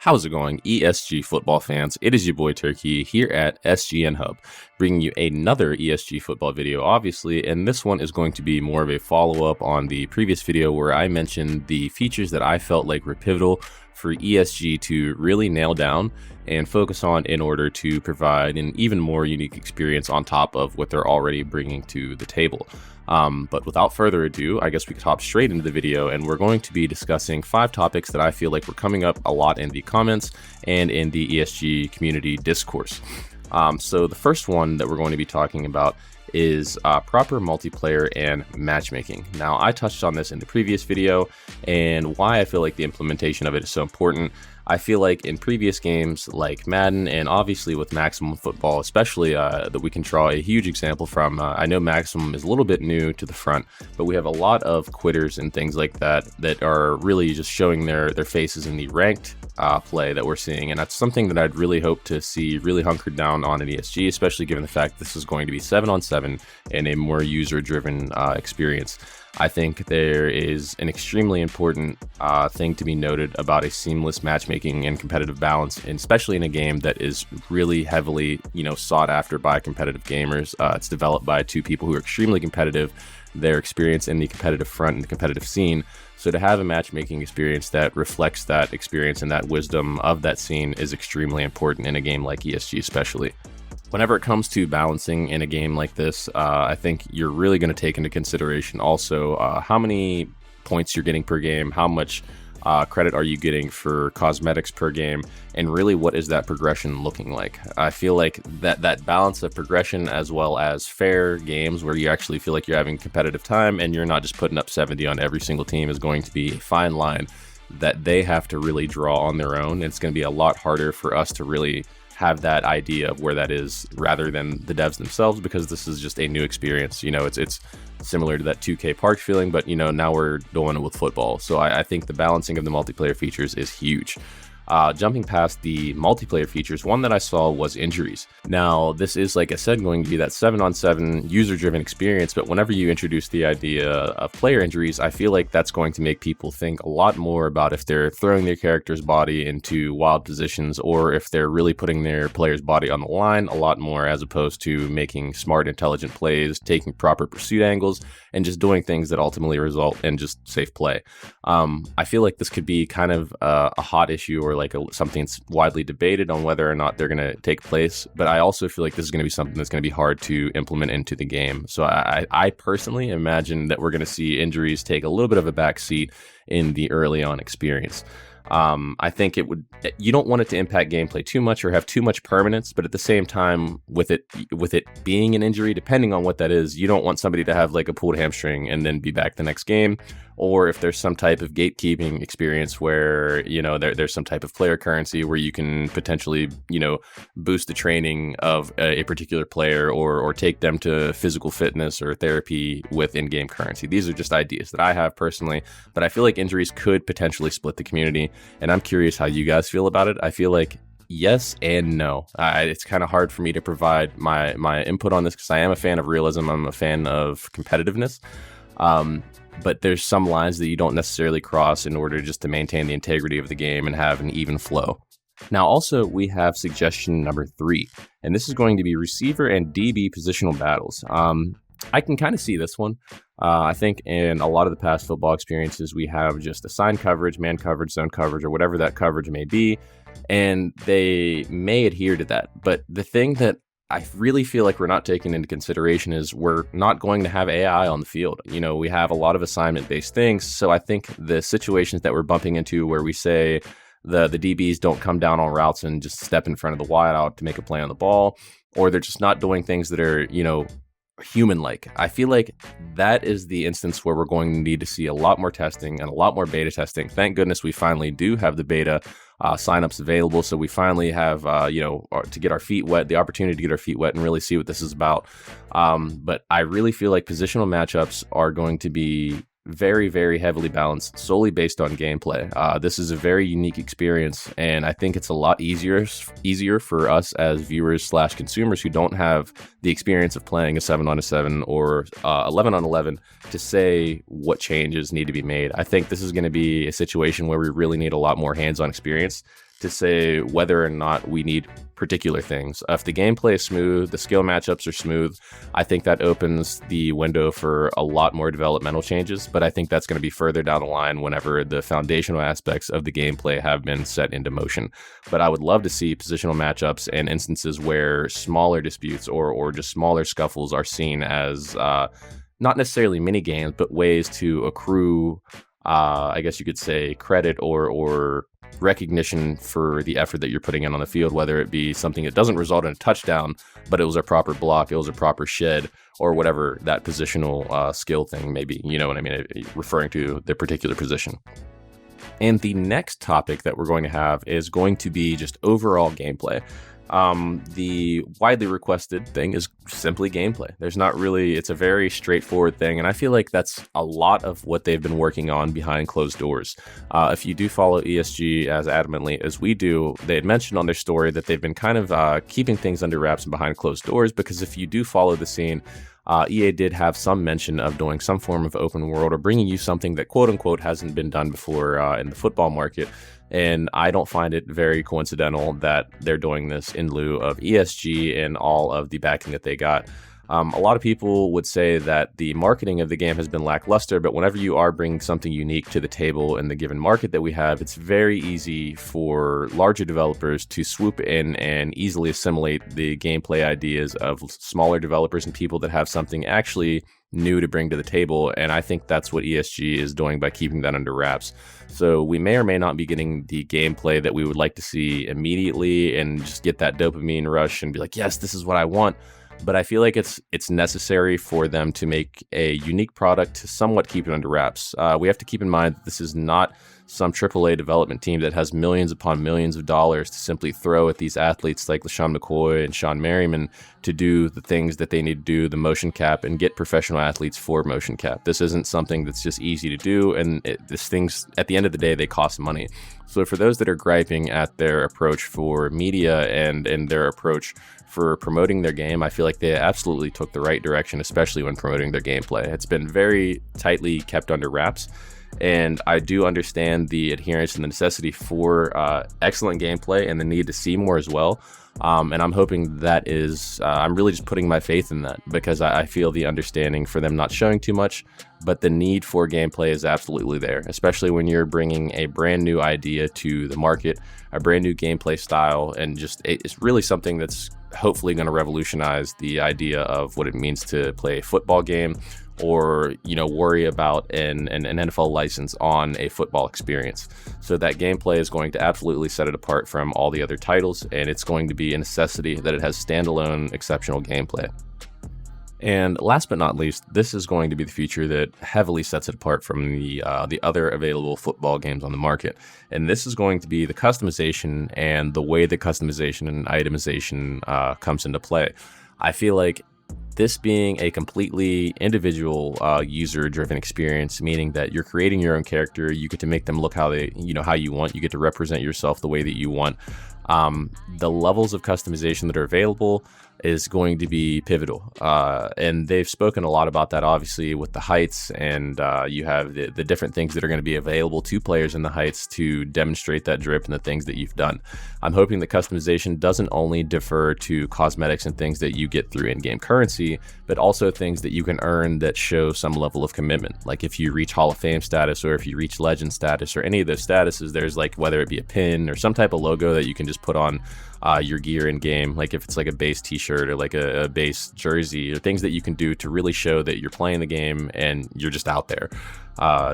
How's it going, ESG football fans? It is your boy Turkey here at SGN Hub, bringing you another ESG football video, obviously, and this one is going to be more of a follow-up on the previous video where I mentioned the features that I felt like were pivotal for ESG to really nail down and focus on in order to provide an even more unique experience on top of what they're already bringing to the table. But without further ado, I guess we could hop straight into the video, and we're going to be discussing 5 topics that I feel like were coming up a lot in the comments and in the ESG community discourse. So the first one that we're going to be talking about is proper multiplayer and matchmaking. Now, I touched on this in the previous video and why I feel like the implementation of it is so important. I feel like in previous games like Madden and obviously with Maximum Football, especially that we can draw a huge example from. I know Maximum is a little bit new to the front, but we have a lot of quitters and things like that that are really just showing their faces in the ranked play that we're seeing. And that's something that I'd really hope to see really hunkered down on in ESG, especially given the fact this is going to be 7-on-7 and a more user-driven experience. I think there is an extremely important thing to be noted about a seamless matchmaking and competitive balance, and especially in a game that is really heavily, sought after by competitive gamers. It's developed by 2 people who are extremely competitive, their experience in the competitive front and the competitive scene. So to have a matchmaking experience that reflects that experience and that wisdom of that scene is extremely important in a game like ESG especially. Whenever it comes to balancing in a game like this, I think you're really going to take into consideration also how many points you're getting per game, how much credit are you getting for cosmetics per game, and really what is that progression looking like. I feel like that balance of progression as well as fair games where you actually feel like you're having competitive time and you're not just putting up 70 on every single team is going to be a fine line that they have to really draw on their own. It's going to be a lot harder for us to really have that idea of where that is rather than the devs themselves, because this is just a new experience. It's similar to that 2K Park feeling, but now we're doing it with football. So I think the balancing of the multiplayer features is huge. Jumping past the multiplayer features, one that I saw was injuries. Now, this is, like I said, going to be that 7-on-7 user-driven experience, but whenever you introduce the idea of player injuries, I feel like that's going to make people think a lot more about if they're throwing their character's body into wild positions or if they're really putting their player's body on the line a lot more, as opposed to making smart, intelligent plays, taking proper pursuit angles, and just doing things that ultimately result in just safe play. I feel like this could be kind of a hot issue or like something that's widely debated on whether or not they're going to take place, but I also feel like this is going to be something that's going to be hard to implement into the game. So I personally imagine that we're going to see injuries take a little bit of a back seat in the early on experience. I think you don't want it to impact gameplay too much or have too much permanence, but at the same time, with it being an injury, depending on what that is, you don't want somebody to have like a pulled hamstring and then be back the next game. Or if there's some type of gatekeeping experience where, there's some type of player currency where you can potentially, boost the training of a particular player or take them to physical fitness or therapy with in-game currency. These are just ideas that I have personally, but I feel like injuries could potentially split the community, and I'm curious how you guys feel about it. I feel like yes and no. It's kind of hard for me to provide my input on this because I am a fan of realism. I'm a fan of competitiveness. But there's some lines that you don't necessarily cross in order just to maintain the integrity of the game and have an even flow. Now, also, we have suggestion number 3, and this is going to be receiver and DB positional battles. I can kind of see this one. I think in a lot of the past football experiences, we have just assigned coverage, man coverage, zone coverage, or whatever that coverage may be, and they may adhere to that. But the thing that I really feel like we're not taking into consideration is we're not going to have AI on the field. We have a lot of assignment-based things, so I think the situations that we're bumping into where we say the DBs don't come down on routes and just step in front of the wideout to make a play on the ball, or they're just not doing things that are, human-like. I feel like that is the instance where we're going to need to see a lot more testing and a lot more beta testing. Thank goodness we finally do have the beta signups available, so we finally have to get our feet wet, the opportunity to get our feet wet and really see what this is about. But I really feel like positional matchups are going to be very, very heavily balanced solely based on gameplay. This is a very unique experience, and I think it's a lot easier for us as viewers / consumers who don't have the experience of playing a 7-on-7 or 11-on-11 to say what changes need to be made. I think this is going to be a situation where we really need a lot more hands-on experience to say whether or not we need particular things. If the gameplay is smooth, the skill matchups are smooth, I think that opens the window for a lot more developmental changes, but I think that's going to be further down the line whenever the foundational aspects of the gameplay have been set into motion. But I would love to see positional matchups and instances where smaller disputes or just smaller scuffles are seen as not necessarily mini games, but ways to accrue, I guess you could say, credit or recognition for the effort that you're putting in on the field, whether it be something that doesn't result in a touchdown, but it was a proper block, it was a proper shed, or whatever that positional skill thing may be. You know what I mean? Referring to the particular position. And the next topic that we're going to have is going to be just overall gameplay. The widely requested thing is simply gameplay. There's not really, it's a very straightforward thing, and I feel like that's a lot of what they've been working on behind closed doors. If you do follow ESG as adamantly as we do, they had mentioned on their story that they've been kind of keeping things under wraps and behind closed doors, because if you do follow the scene, EA did have some mention of doing some form of open world or bringing you something that quote unquote hasn't been done before in the football market. And I don't find it very coincidental that they're doing this in lieu of ESG and all of the backing that they got. A lot of people would say that the marketing of the game has been lackluster, but whenever you are bringing something unique to the table in the given market that we have, it's very easy for larger developers to swoop in and easily assimilate the gameplay ideas of smaller developers and people that have something actually new to bring to the table. And I think that's what ESG is doing by keeping that under wraps. So we may or may not be getting the gameplay that we would like to see immediately and just get that dopamine rush and be like, yes, this is what I want. But I feel like it's necessary for them to make a unique product to somewhat keep it under wraps. We have to keep in mind that this is not some AAA development team that has millions upon millions of dollars to simply throw at these athletes like LaShawn McCoy and Sean Merriman to do the things that they need to do, the motion cap, and get professional athletes for motion cap. This isn't something that's just easy to do, and these things, at the end of the day, they cost money. So for those that are griping at their approach for media and their approach for promoting their game, I feel like they absolutely took the right direction, especially when promoting their gameplay. It's been very tightly kept under wraps, and I do understand the adherence and the necessity for excellent gameplay and the need to see more as well. And I'm hoping that is, I'm really just putting my faith in that, because I feel the understanding for them not showing too much, but the need for gameplay is absolutely there, especially when you're bringing a brand new idea to the market, a brand new gameplay style, and just it's really something that's hopefully going to revolutionize the idea of what it means to play a football game, or worry about an NFL license on a football experience. So that gameplay is going to absolutely set it apart from all the other titles, and it's going to be a necessity that it has standalone exceptional gameplay. And last but not least, this is going to be the feature that heavily sets it apart from the other available football games on the market. And this is going to be the customization and the way the customization and itemization comes into play. I feel like this being a completely individual user-driven experience, meaning that you're creating your own character, you get to make them look how you want, you get to represent yourself the way that you want. The levels of customization that are available is going to be pivotal. And they've spoken a lot about that, obviously, with the heights, and you have the different things that are going to be available to players in the heights to demonstrate that drip and the things that you've done. I'm hoping that customization doesn't only defer to cosmetics and things that you get through in-game currency, but also things that you can earn that show some level of commitment. Like if you reach Hall of Fame status, or if you reach Legend status, or any of those statuses, there's like, whether it be a pin or some type of logo that you can just put on your gear in game, like if it's like a base t-shirt or like a base jersey, or things that you can do to really show that you're playing the game and you're just out there.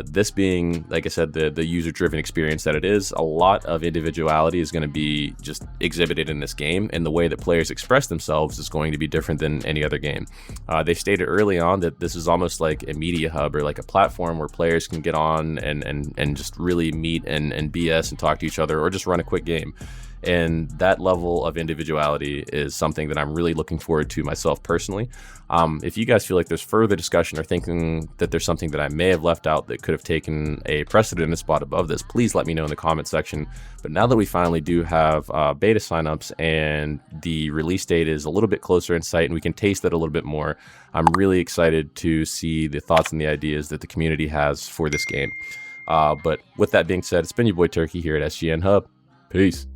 This being, like I said, the user-driven experience that it is, a lot of individuality is going to be just exhibited in this game, and the way that players express themselves is going to be different than any other game. They stated early on that this is almost like a media hub, or like a platform where players can get on and just really meet and BS and talk to each other, or just run a quick game. And that level of individuality is something that I'm really looking forward to myself personally. If you guys feel like there's further discussion, or thinking that there's something that I may have left out that could have taken a precedent spot above this, please let me know in the comment section. But now that we finally do have beta signups and the release date is a little bit closer in sight and we can taste it a little bit more, I'm really excited to see the thoughts and the ideas that the community has for this game. But with that being said, it's been your boy Turkey here at SGN Hub. Peace.